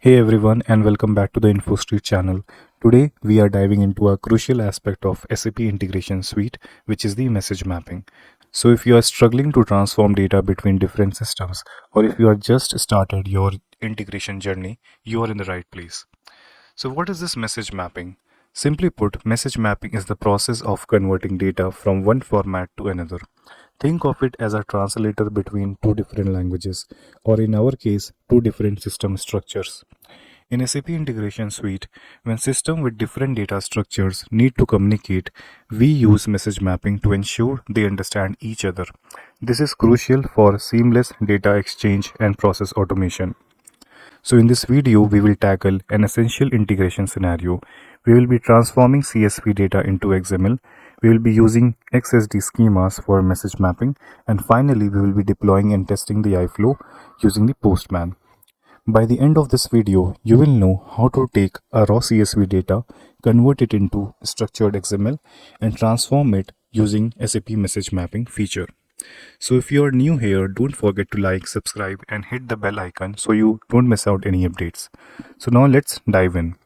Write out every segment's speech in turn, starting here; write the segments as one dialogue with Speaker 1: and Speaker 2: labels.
Speaker 1: Hey everyone, and welcome back to the InfoStreet channel. Today we are diving into a crucial aspect of SAP Integration Suite, which is the message mapping. So if you are struggling to transform data between different systems, or if you are just started your integration journey, you are in the right place. So what is this message mapping? Simply put, message mapping is the process of converting data from one format to another. Think of it as a translator between two different languages, or in our case, two different system structures. In SAP Integration Suite, when systems with different data structures need to communicate, we use message mapping to ensure they understand each other. This is crucial for seamless data exchange and process automation. So in this video, we will tackle an essential integration scenario. We will be transforming CSV data into XML. We will be using XSD schemas for message mapping. And finally, we will be deploying and testing the iFlow using the Postman. By the end of this video, you will know how to take a raw CSV data, convert it into structured XML, and transform it using SAP message mapping feature. So if you are new here, don't forget to like, subscribe, and hit the bell icon so you don't miss out any updates. So now let's dive in.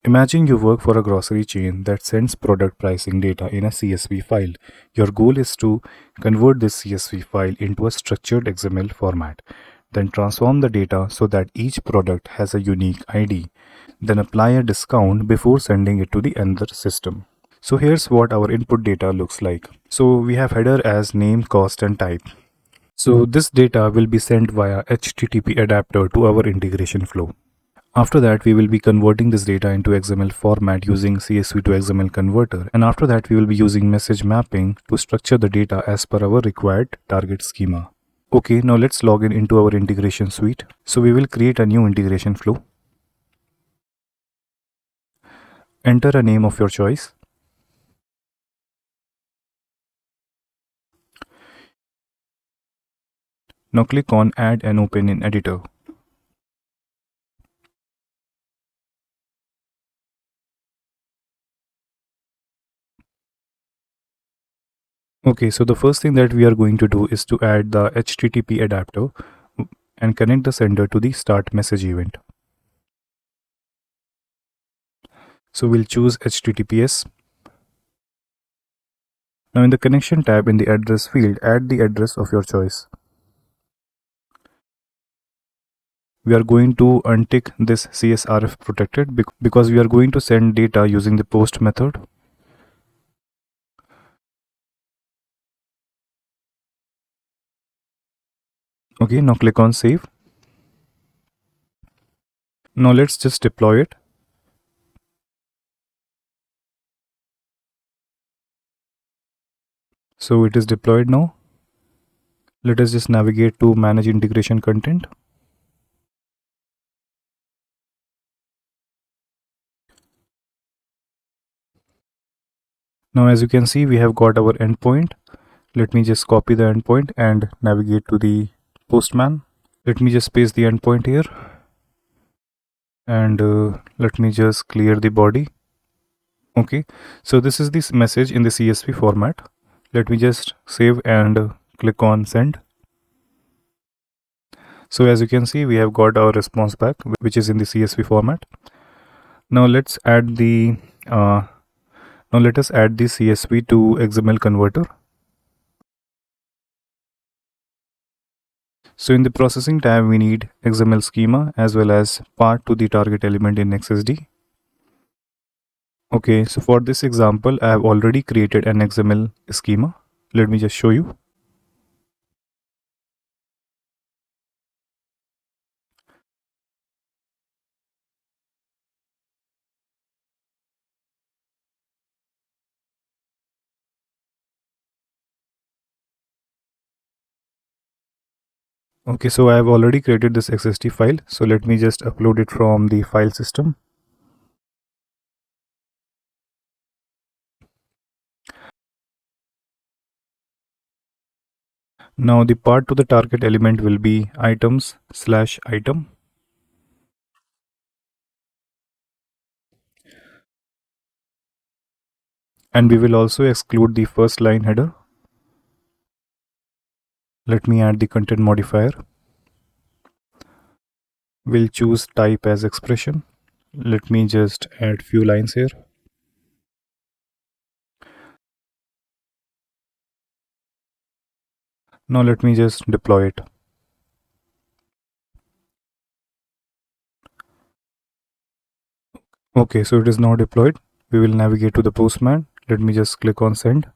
Speaker 1: Imagine you work for a grocery chain that sends product pricing data in a CSV file. Your goal is to convert this CSV file into a structured XML format, then transform the data so that each product has a unique ID, then apply a discount before sending it to the another system. So here's what our input data looks like. So we have header as name, cost, and type. So this data will be sent via HTTP adapter to our integration flow. After that, we will be converting this data into XML format using CSV to XML converter. And after that, we will be using message mapping to structure the data as per our required target schema. Okay, now let's log in into our integration suite. So we will create a new integration flow. Enter a name of your choice. Now click on Add and Open in Editor. Okay, so the first thing that we are going to do is to add the HTTP adapter and connect the sender to the start message event. So we'll choose HTTPS. Now in the connection tab in the address field, add the address of your choice. We are going to untick this CSRF protected because we are going to send data using the post method. Okay, now click on save. Now let's just deploy it. So it is deployed now. Let us just navigate to manage integration content. Now as you can see, we have got our endpoint. Let me just copy the endpoint and navigate to the Postman. Let me just paste the endpoint here. And let me just clear the body. Okay, so this is this message in the CSV format. Let me just save and click on send. So as you can see, we have got our response back, which is in the CSV format. Now let's add the now let us add the CSV to XML converter. So in the processing tab, we need XML schema as well as path to the target element in XSD. Okay, so for this example, I have already created an XML schema. Let me just show you. Okay, so I have already created this XSD file. So let me just upload it from the file system. Now the path to the target element will be items/item. And we will also exclude the first line header. Let me add the content modifier. We'll choose type as expression. Let me just add few lines here. Now let me just deploy it. Okay, so it is now deployed. We will navigate to the Postman. Let me just click on send.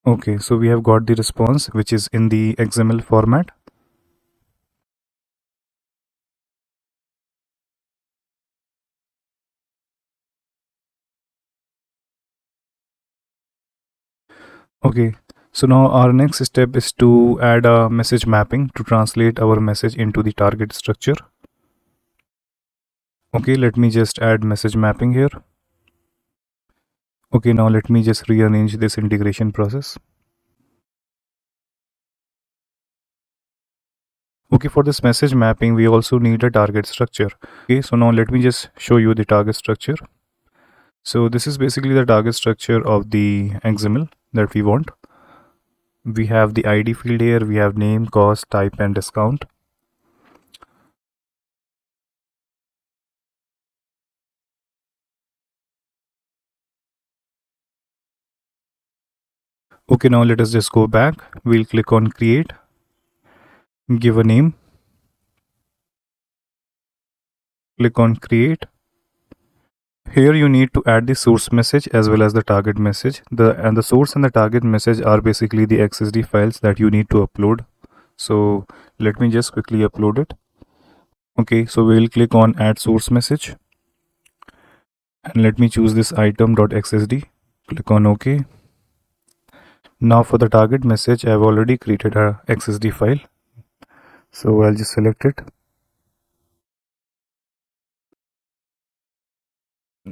Speaker 1: Okay, so we have got the response which is in the XML format. Okay, so now our next step is to add a message mapping to translate our message into the target structure. Okay, let me just add message mapping here. Okay, now let me just rearrange this integration process. Okay, for this message mapping, we also need a target structure. Okay, so now let me just show you the target structure. So this is basically the target structure of the XML that we want. We have the ID field here, we have name, cost, type, and discount. Okay, now let us just go back. We'll click on create, give a name, click on create. Here you need to add the source message as well as the target message. The source and the target message are basically the XSD files that you need to upload. So let me just quickly upload it. Okay, so we'll click on add source message and let me choose this item.xsd. Click on OK. Now for the target message, I've already created a XSD file. So I'll just select it.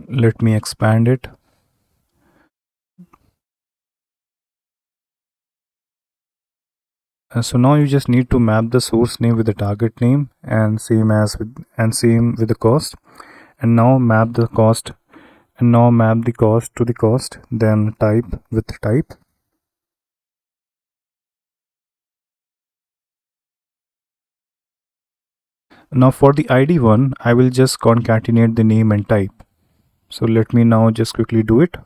Speaker 1: Let me expand it. So now you just need to map the source name with the target name and same with the cost. And now map the cost to the cost, then type with type. Now for the ID one, I will just concatenate the name and type. So let me now just quickly do it.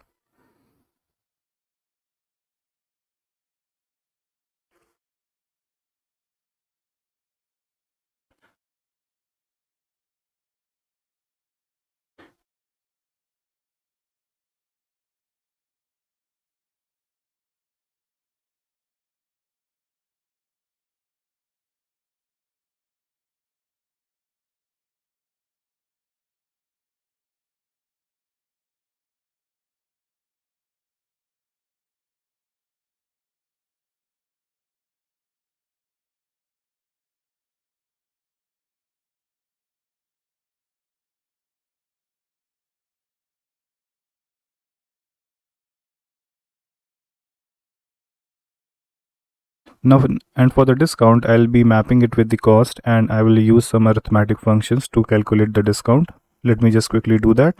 Speaker 1: Now, and for the discount, I'll be mapping it with the cost and I will use some arithmetic functions to calculate the discount. Let me just quickly do that.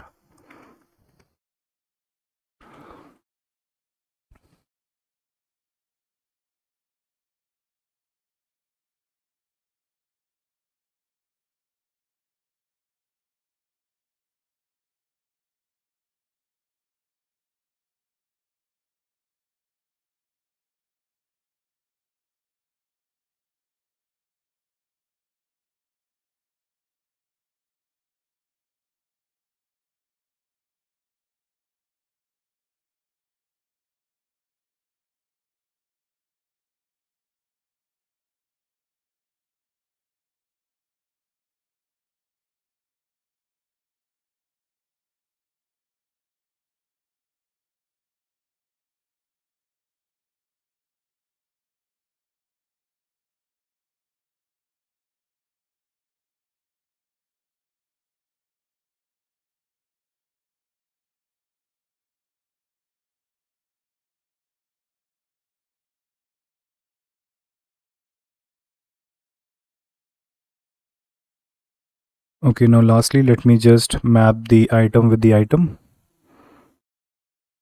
Speaker 1: Okay, now lastly, let me just map the item with the item.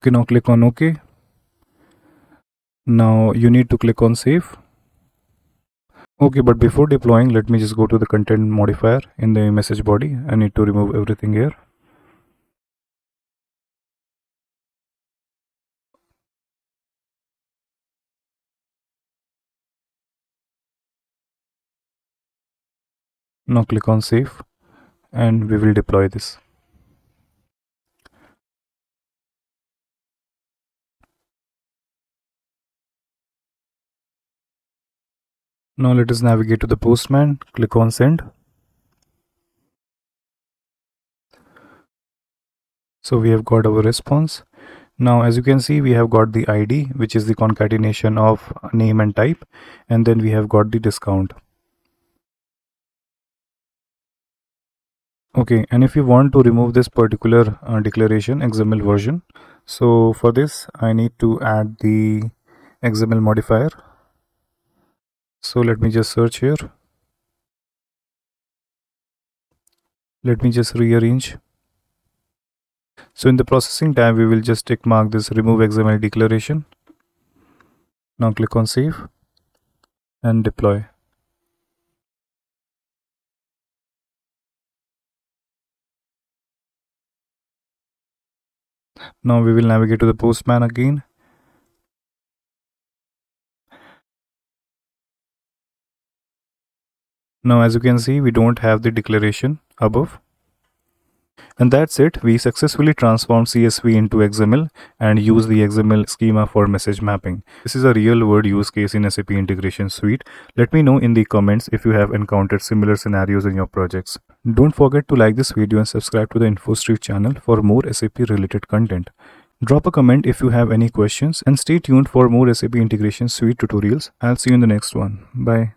Speaker 1: Okay, now click on OK. Now you need to click on save. Okay, but before deploying, let me just go to the content modifier in the message body. I need to remove everything here. Now click on save and we will deploy this. Now let us navigate to the Postman, click on send. So we have got our response. Now as you can see, we have got the ID, which is the concatenation of name and type, and then we have got the discount. Okay, and if you want to remove this particular declaration XML version, so for this I need to add the XML modifier. So let me just search here. Let me just rearrange. So in the processing tab, we will just tick mark this remove XML declaration. Now click on save and deploy. Now we will navigate to the Postman again. Now as you can see, we don't have the declaration above. And that's it. We successfully transformed CSV into XML and use the XML schema for message mapping. This is a real world use case in SAP Integration Suite. Let me know in the comments if you have encountered similar scenarios in your projects. Don't forget to like this video and subscribe to the InfoStreet channel for more SAP related content. Drop a comment if you have any questions and stay tuned for more SAP Integration Suite tutorials. I'll see you in the next one. Bye.